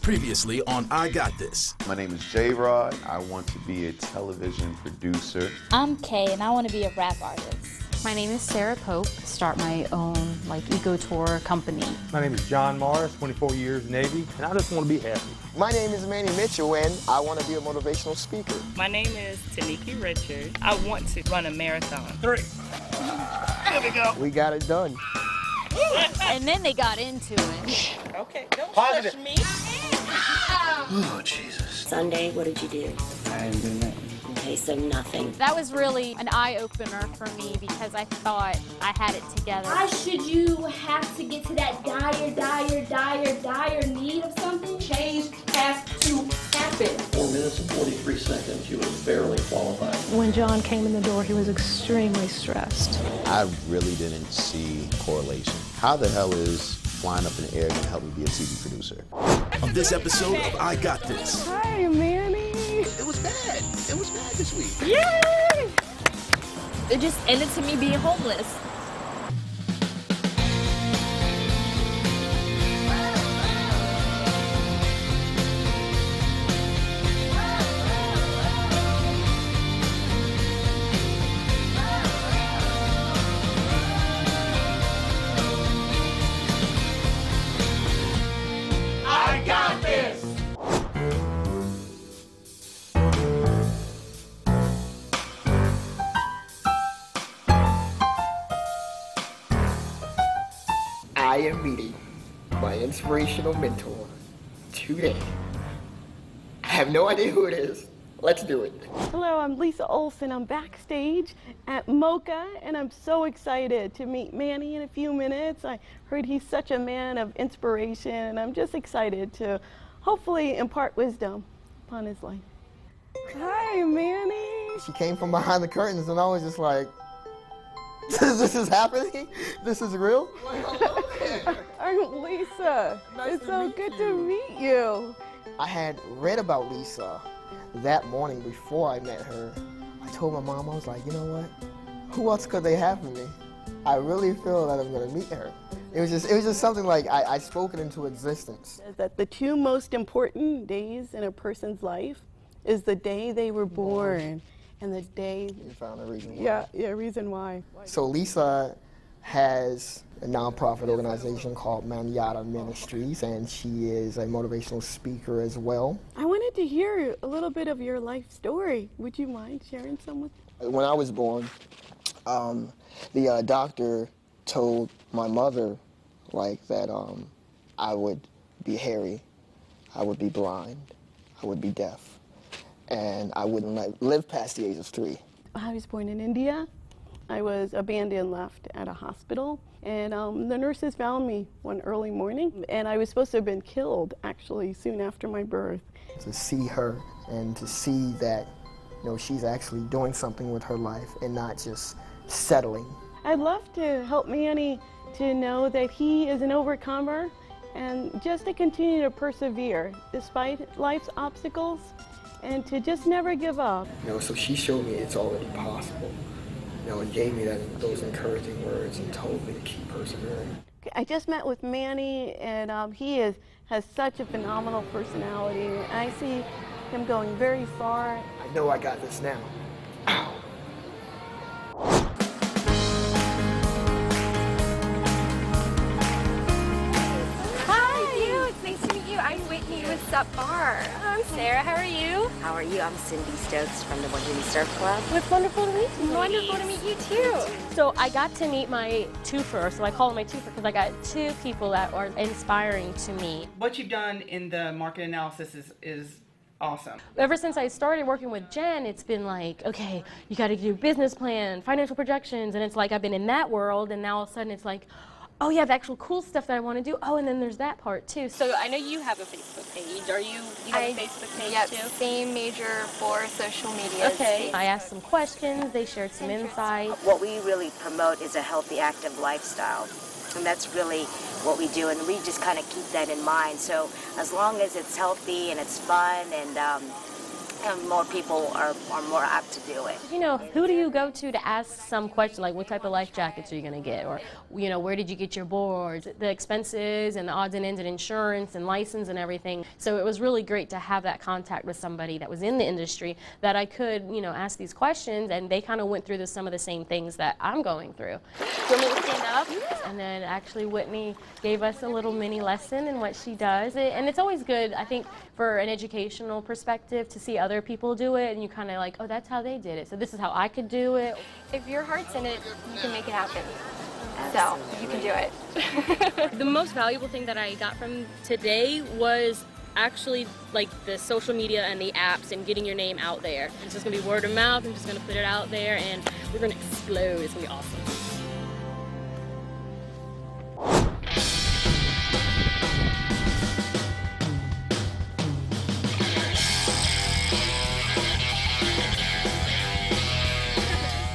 Previously on I Got This. My name is J-Rod. I want to be a television producer. I'm Kay, and I want to be a rap artist. My name is Sarah Pope. Start my own eco tour company. My name is John Morris, 24 years Navy, and I just want to be happy. My name is Manny Mitchell, and I want to be a motivational speaker. My name is Taniki Richard. I want to run a marathon. 3. Here we go. We got it done. And then they got into it. Okay, don't push me. Oh, Jesus. Sunday, what did you do? I didn't do nothing. Okay, so nothing. That was really an eye-opener for me because I thought I had it together. Why should you have to get to that dire need of something? Change has to happen. 4 minutes and 43 seconds, you were barely qualified. When John came in the door, he was extremely stressed. I really didn't see correlation. How the hell is flying up in the air going to help me be a TV producer? On this episode of I Got This. Hi, Manny. It was bad. It was bad this week. Yay! It just ended to me being homeless. I got this. I am meeting my inspirational mentor today. I have no idea who it is. Let's do it. Hello, I'm Lisa Olson. I'm backstage at Mocha, and I'm so excited to meet Manny in a few minutes. I heard he's such a man of inspiration, and I'm just excited to hopefully impart wisdom upon his life. Hi, Manny. She came from behind the curtains, and I was just like, this is happening? This is real? I'm Lisa. It's so good to meet you. I had read about Lisa that morning before I met her. I told my mom, I was like, you know what? Who else could they have for me? I really feel that I'm gonna meet her. It was just something like I spoke it into existence. That the two most important days in a person's life is the day they were born and the day you found a reason why. Yeah, reason why. So Lisa has a nonprofit organization called Manyatta Ministries, and she is a motivational speaker as well. I wanted to hear a little bit of your life story. Would you mind sharing some with me? When I was born, the doctor told my mother that I would be hairy, I would be blind, I would be deaf, and I wouldn't live past the age of 3. I was born in India. I was abandoned left at a hospital, and the nurses found me one early morning, and I was supposed to have been killed actually soon after my birth. To see her and to see that, she's actually doing something with her life and not just settling. I'd love to help Manny to know that he is an overcomer and just to continue to persevere despite life's obstacles and to just never give up. So she showed me it's already possible. And gave me those encouraging words and told me to keep persevering. I just met with Manny, and he has such a phenomenal personality. I see him going very far. I know I got this now. Ow. What's up, Bar? I'm Sarah. How are you? How are you? I'm Cindy Stokes from the Bohemian Surf Club. It's wonderful to meet you. Wonderful to meet you too. So I got to meet my twofer. So I call him my twofer because I got 2 people that are inspiring to me. What you've done in the market analysis is awesome. Ever since I started working with Jen, it's been like, okay, you got to do business plan, financial projections, and it's like I've been in that world, and now all of a sudden it's like, oh yeah, the actual cool stuff that I want to do. Oh, and then there's that part too. So I know you have a Facebook page. Are you have a Facebook page yep, too? Same major 4 social media. Okay. I asked some questions. They shared some insight. What we really promote is a healthy, active lifestyle. And that's really what we do, and we just kind of keep that in mind. So as long as it's healthy and it's fun and and more people are more apt to do it. You know, who do you go to ask some question, like what type of life jackets are you going to get? Or, you know, where did you get your boards? The expenses and the odds and ends and insurance and license and everything. So it was really great to have that contact with somebody that was in the industry that I could, you know, ask these questions, and they kind of went through some of the same things that I'm going through. Do you want me to stand up? And then actually Whitney gave us a little mini lesson in what she does. And it's always good, I think, for an educational perspective to see other people do it, and you kind of like, oh, that's how they did it, so this is how I could do it. If your heart's in it, you can make it happen. So, you can do it. The most valuable thing that I got from today was actually like the social media and the apps and getting your name out there. It's just gonna be word of mouth. I'm just gonna put it out there and we're gonna explode. It's gonna be awesome.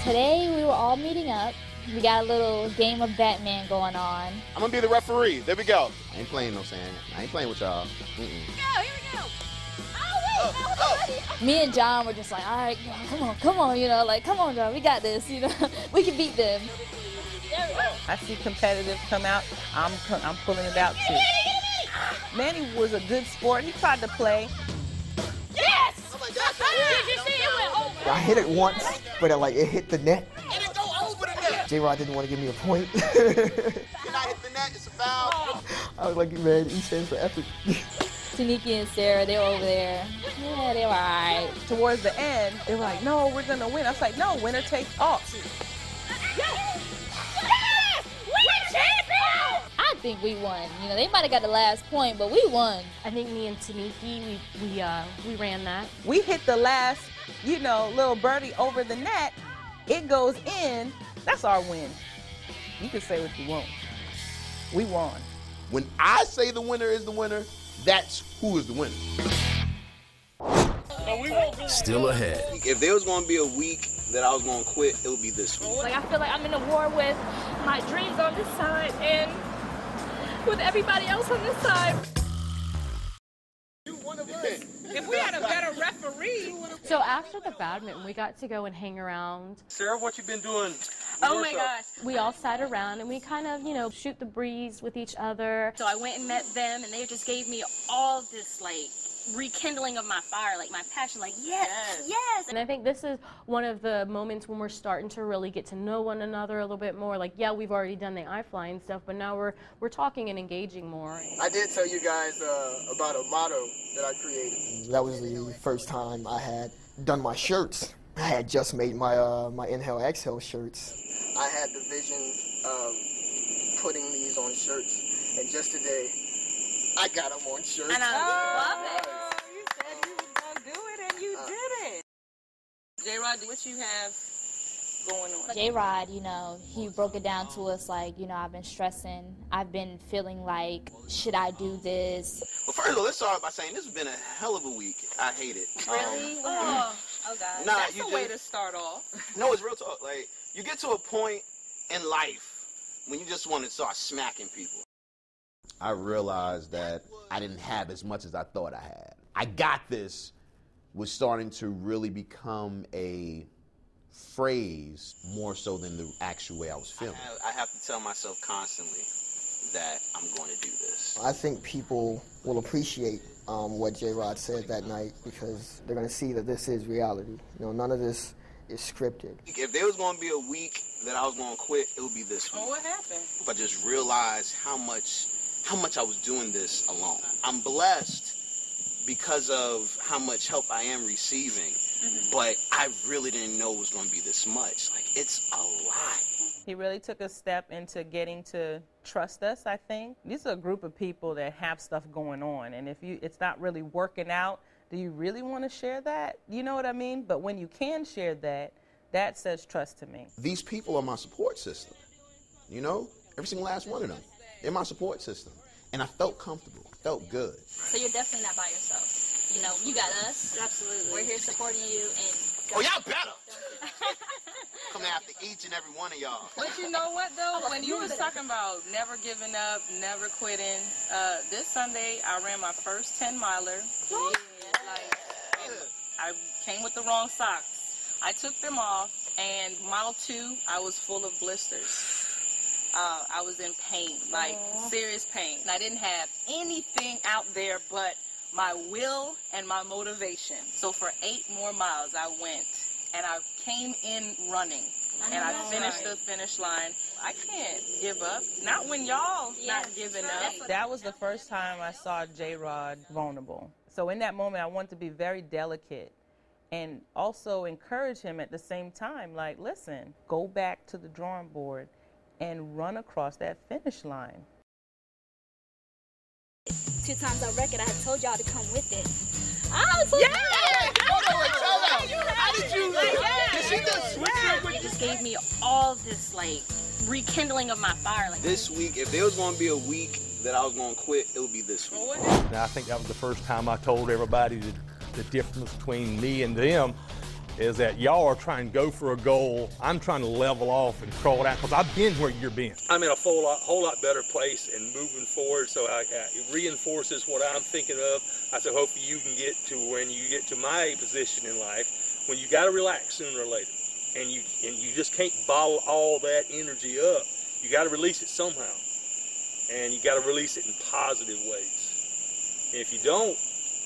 Today we were all meeting up. We got a little game of Batman going on. I'm gonna be the referee. There we go. I ain't playing no sand. I ain't playing with y'all. Go, here we go. Oh, wait, me and John were just like, all right, come on, you know, like, come on, John, we got this, you know, we can beat them. I see competitive come out. I'm pulling it out too. Manny was a good sport. He tried to play. Yes! Oh my God, did you see it went over? I hit it once, but it hit the net. It didn't go over the net. J-Rod didn't want to give me a point. Can I hit the net? It's a foul. I was like, man, E stands for effort. Taniki and Sarah, they were over there. Yeah, they were all right. Towards the end, they were like, no, we're going to win. I was like, no, winner takes all. I think we won. You know, they might have got the last point, but we won. I think me and Taniki, we ran that. We hit the last, you know, little birdie over the net. It goes in. That's our win. You can say what you want. We won. When I say the winner is the winner, that's who is the winner. Still ahead. If there was going to be a week that I was going to quit, it would be this week. Like, I feel like I'm in a war with my dreams on this side and with everybody else on this side. If we had a better referee. So after the badminton, we got to go and hang around. Sarah, what you been doing? Oh my gosh. We all sat around and we kind of, you know, shoot the breeze with each other. So I went and met them, and they just gave me all this, like, rekindling of my fire, like my passion, like, yes. And I think this is one of the moments when we're starting to really get to know one another a little bit more. Like, yeah, we've already done the iFly and stuff, but now we're talking and engaging more. I did tell you guys about a motto that I created. That was the first time I had done my shirts. I had just made my my Inhale Exhale shirts. I had the vision of putting these on shirts, and just today, I got them on shirts. And I love it. You said you was going to do it, and you did it. J-Rod, what you have going on? J-Rod, you know, he broke it down to us like, you know, I've been stressing. I've been feeling like, should I do this? Well, first of all, let's start by saying this has been a hell of a week. I hate it. Really? Oh, God. Nah, That's a way to start off. No, it's real talk. Like, you get to a point in life when you just want to start smacking people. I realized that I didn't have as much as I thought I had. I got this was starting to really become a phrase more so than the actual way I was feeling. I have to tell myself constantly that I'm going to do this. I think people will appreciate what J-Rod said that night because they're going to see that this is reality. You know, none of this is scripted. If there was going to be a week that I was going to quit, it would be this week. Oh, what happened? If I just realized how much I was doing this alone. I'm blessed because of how much help I am receiving, but I really didn't know it was going to be this much. Like, it's a lot. He really took a step into getting to trust us, I think. These are a group of people that have stuff going on, and if it's not really working out, do you really want to share that? You know what I mean? But when you can share that, that says trust to me. These people are my support system, you know? Every single last one of them. They're my support system. And I felt comfortable. I felt good. So you're definitely not by yourself. You know, you got us. Absolutely. We're here supporting you. And oh, y'all better. Come after each and every one of y'all. But you know what, though? When you was talking about never giving up, never quitting, this Sunday I ran my first 10-miler. I came with the wrong socks. I took them off, and mile 2, I was full of blisters. I was in pain, like serious pain. I didn't have anything out there but my will and my motivation. So for 8 more miles I went, and I came in running, and I finished the finish line. I can't give up, not when y'all not giving up. That was the first time I saw J-Rod vulnerable. So in that moment, I wanted to be very delicate and also encourage him at the same time, like, listen, go back to the drawing board and run across that finish line. 2 times on record, I had told y'all to come with it. I was so How did you did she just switch up with It just gave me all this like rekindling of my fire. Like this week? If there was going to be a week that I was going to quit, it would be this week. Now, I think that was the first time I told everybody the difference between me and them is that y'all are trying to go for a goal. I'm trying to level off and crawl out because I've been where you've been. I'm in a whole lot better place and moving forward, so it reinforces what I'm thinking of. I said, hopefully you can get to when you get to my position in life, when you got to relax sooner or later, and you just can't bottle all that energy up. You got to release it somehow, and you got to release it in positive ways. And if you don't,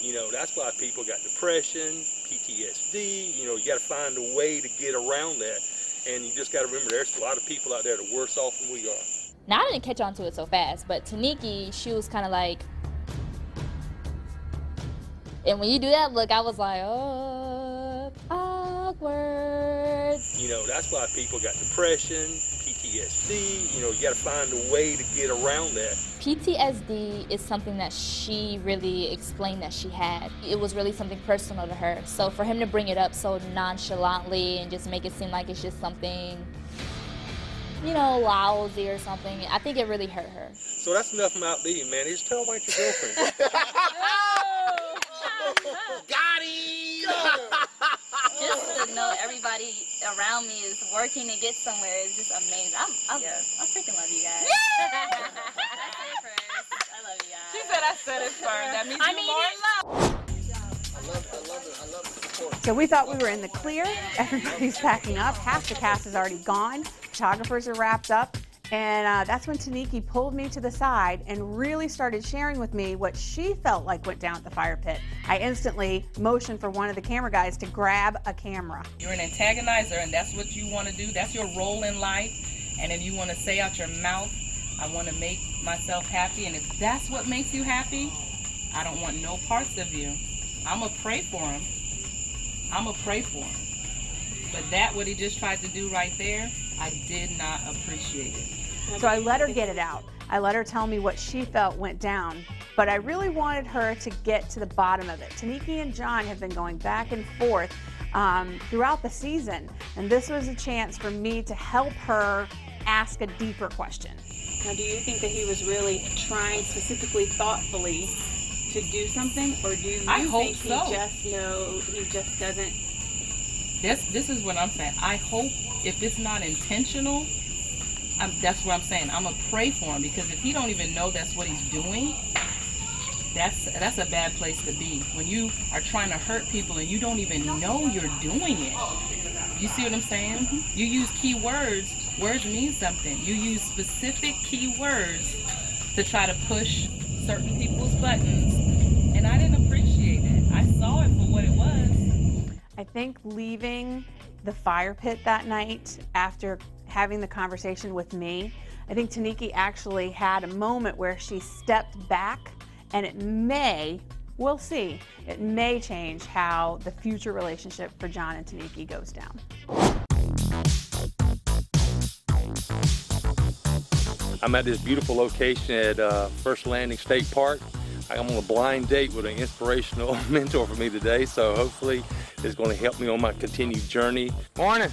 you know, that's why people got depression, PTSD, you know, you got to find a way to get around that. And you just got to remember there's a lot of people out there that are worse off than we are. Now, I didn't catch on to it so fast, but Taniki, she was kind of like, and when you do that look, I was like, oh, awkward. You know, that's why people got depression, PTSD, you know, you got to find a way to get around that. PTSD is something that she really explained that she had. It was really something personal to her. So for him to bring it up so nonchalantly and just make it seem like it's just something, you know, lousy or something, I think it really hurt her. So that's enough about me, man. Just tell about your girlfriend. Got him! just to know everybody around me is working to get somewhere is just amazing. I freaking love you guys. I said it first. I love you guys. She said I said it first. That means you're more in love. I love the support. So we thought we were in the clear. Everybody's packing up. Half the cast is already gone. Photographers are wrapped up. And that's when Taniki pulled me to the side and really started sharing with me what she felt like went down at the fire pit. I instantly motioned for one of the camera guys to grab a camera. You're an antagonizer, and that's what you want to do. That's your role in life. And if you want to say out your mouth, I want to make myself happy, and if that's what makes you happy, I don't want no parts of you. I'm going to pray for him. I'm going to pray for him. But that, what he just tried to do right there, I did not appreciate it. So I let her get it out. I let her tell me what she felt went down, but I really wanted her to get to the bottom of it. Taniki and John have been going back and forth throughout the season, and this was a chance for me to help her ask a deeper question. Now, do you think that he was really trying specifically, thoughtfully to do something, or do you think he just doesn't? This is what I'm saying. I hope if it's not intentional, that's what I'm saying. I'm gonna pray for him, because if he don't even know that's what he's doing, that's a bad place to be. When you are trying to hurt people and you don't even know you're doing it. You see what I'm saying? Mm-hmm. You use key words. Words mean something. You use specific key words to try to push certain people's buttons, and I didn't appreciate it. I saw it for what it was. I think leaving the fire pit that night after having the conversation with me, I think Taniki actually had a moment where she stepped back, and it may, we'll see, it may change how the future relationship for John and Taniki goes down. I'm at this beautiful location at First Landing State Park. I'm on a blind date with an inspirational mentor for me today, so hopefully it's going to help me on my continued journey. Morning.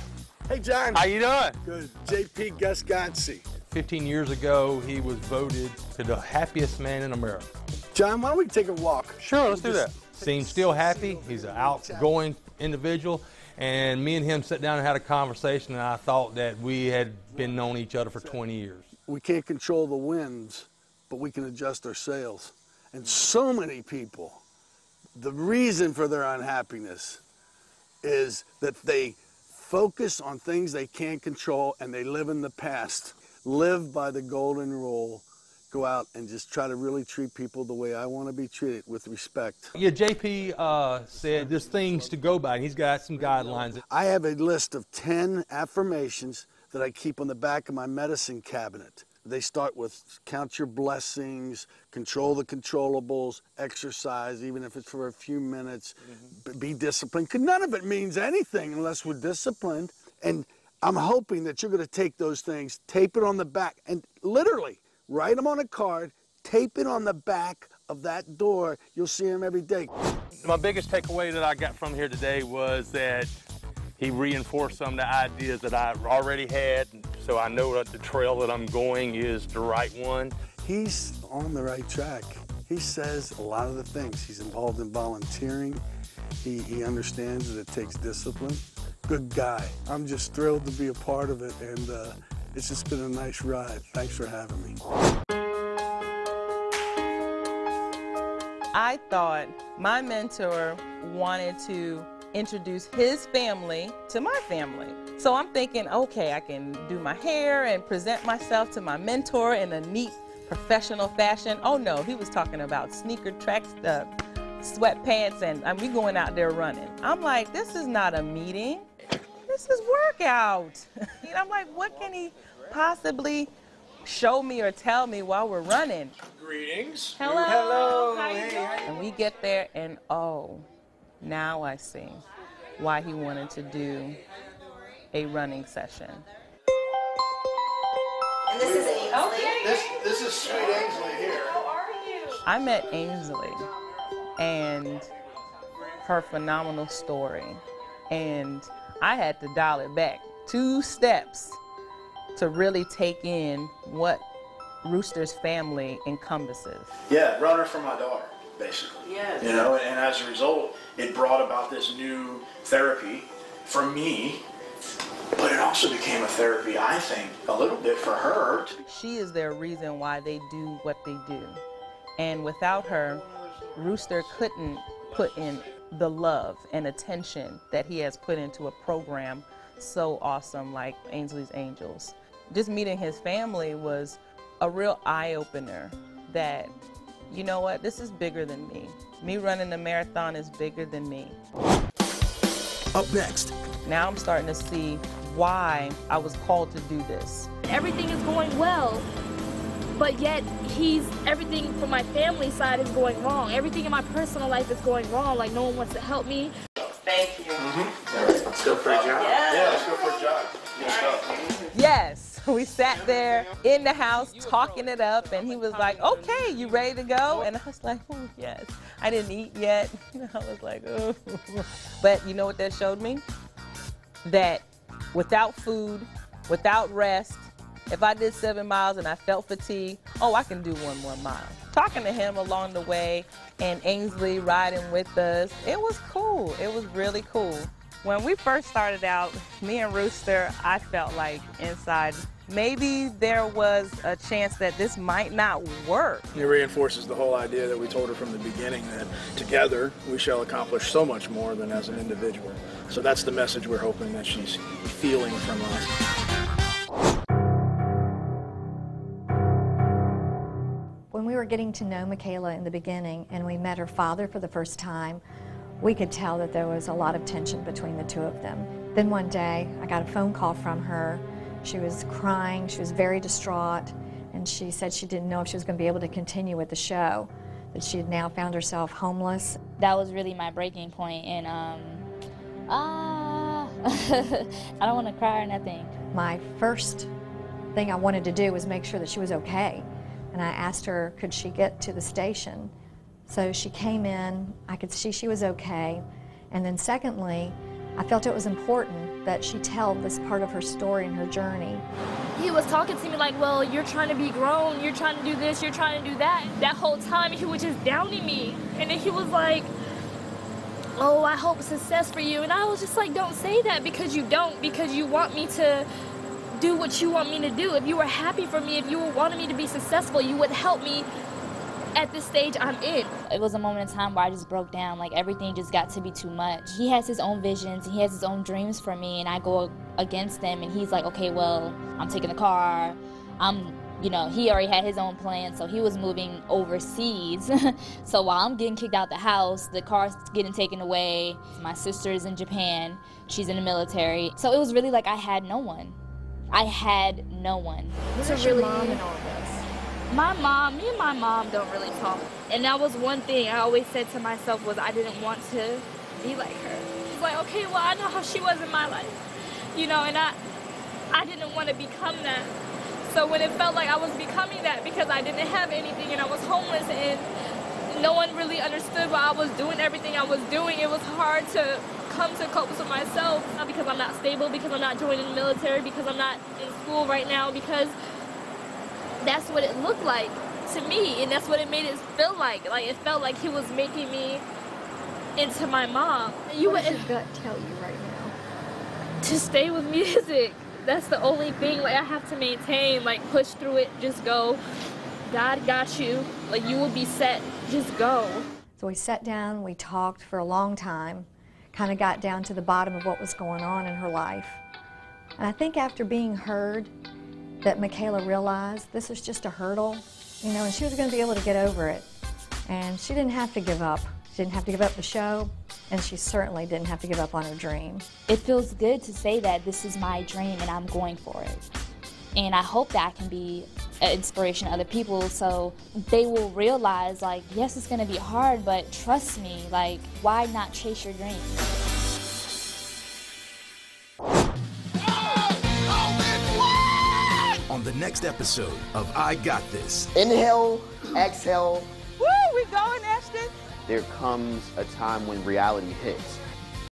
Hey, John. How you doing? Good. JP Gasconci. 15 years ago, he was voted to the happiest man in America. John, why don't we take a walk? Sure, let's do that. Seems still happy. He's an outgoing individual. And me and him sat down and had a conversation, and I thought that we had been knowing each other for 20 years. We can't control the winds, but we can adjust our sails. And so many people, the reason for their unhappiness is that they focus on things they can't control and they live in the past. Live by the golden rule. Go out and just try to really treat people the way I want to be treated, with respect. Yeah, JP said there's things to go by. He's got some guidelines. I have a list of 10 affirmations that I keep on the back of my medicine cabinet. They start with count your blessings, control the controllables, exercise, even if it's for a few minutes, be disciplined. 'Cause none of it means anything unless we're disciplined. And I'm hoping that you're going to take those things, tape it on the back, and literally write them on a card, tape it on the back of that door. You'll see them every day. My biggest takeaway that I got from here today was that he reinforced some of the ideas that I already had, so I know that the trail that I'm going is the right one. He's on the right track. He says a lot of the things. He's involved in volunteering. He understands that it takes discipline. Good guy. I'm just thrilled to be a part of it, and it's just been a nice ride. Thanks for having me. I thought my mentor wanted to introduce his family to my family. So I'm thinking, okay, I can do my hair and present myself to my mentor in a neat professional fashion. Oh no, he was talking about sneaker tracks, sweatpants, and we going out there running. I'm like, this is not a meeting. This is workout. You know, I'm like, what can he possibly show me or tell me while we're running? Greetings. Hello. Hello. How you doing? And we get there and oh, now I see why he wanted to do a running session. And this is Ainsley. This is sweet Ainsley here. How are you? I met Ainsley and her phenomenal story, and I had to dial it back 2 steps to really take in what Rooster's family encompasses. Yeah, runner for my daughter, basically. Yes. You know, and as a result, it brought about this new therapy for me, but it also became a therapy, I think, a little bit for her. She is their reason why they do what they do. And without her, Rooster couldn't put in the love and attention that he has put into a program so awesome like Ainsley's Angels. Just meeting his family was a real eye-opener that, you know what, this is bigger than me. Me running the marathon is bigger than me. Up next. Now I'm starting to see why I was called to do this. Everything is going well, but yet everything from my family side is going wrong. Everything in my personal life is going wrong. Like, no one wants to help me. Thank you. All right, let's go for a jog. Yeah, let's go for a jog. Yes, we sat there in the house talking it up, and he was like, okay, you ready to go? And I was like, oh, yes. I didn't eat yet. I was like, oh. But you know what that showed me? That without food, without rest, if I did 7 miles and I felt fatigue, oh, I can do 1 more mile. Talking to him along the way and Ainsley riding with us, it was cool. It was really cool. When we first started out, me and Rooster, I felt like inside, maybe there was a chance that this might not work. It reinforces the whole idea that we told her from the beginning, that together we shall accomplish so much more than as an individual. So that's the message we're hoping that she's feeling from us. When we were getting to know Michaela in the beginning and we met her father for the first time, we could tell that there was a lot of tension between the 2 of them. Then one day, I got a phone call from her. She was crying, she was very distraught, and she said she didn't know if she was going to be able to continue with the show, that she had now found herself homeless. That was really my breaking point, and I don't want to cry or nothing. My first thing I wanted to do was make sure that she was okay, and I asked her, could she get to the station? So she came in, I could see she was okay, and then secondly, I felt it was important that she tell this part of her story and her journey. He was talking to me like, well, you're trying to be grown, you're trying to do this, you're trying to do that. That whole time he was just downing me. And then he was like, oh, I hope success for you. And I was just like, don't say that, because you don't, because you want me to do what you want me to do. If you were happy for me, if you wanted me to be successful, you would help me at this stage I'm in. It was a moment in time where I just broke down. Like, everything just got to be too much. He has his own visions, and he has his own dreams for me, and I go against them, and he's like, okay, well, I'm taking the car. You know, he already had his own plan, so he was moving overseas. So while I'm getting kicked out the house, the car's getting taken away. My sister's in Japan. She's in the military. So it was really like I had no one. I had no one. Where's your mom in all this? Me and my mom don't really talk. And that was one thing I always said to myself was I didn't want to be like her. It's like, okay, well, I know how she was in my life. You know, and I didn't want to become that. So when it felt like I was becoming that because I didn't have anything and I was homeless and no one really understood why I was doing everything I was doing, it was hard to come to cope with myself because I'm not stable, because I'm not joining the military, because I'm not in school right now, because that's what it looked like to me and that's what it made it feel like. Like, it felt like he was making me into my mom. What does your gut tell you right now? To stay with music. That's the only thing, like, I have to maintain, like, push through it, just go. God got you, like, you will be set, just go. So we sat down, we talked for a long time, kind of got down to the bottom of what was going on in her life. And I think after being heard, that Michaela realized this was just a hurdle, you know, and she was going to be able to get over it. And she didn't have to give up. She didn't have to give up the show, and she certainly didn't have to give up on her dream. It feels good to say that this is my dream and I'm going for it. And I hope that I can be an inspiration to other people so they will realize, like, yes, it's gonna be hard, but trust me, like, why not chase your dream? On the next episode of I Got This. Inhale, exhale. Woo, we going, Ashton? There comes a time when reality hits.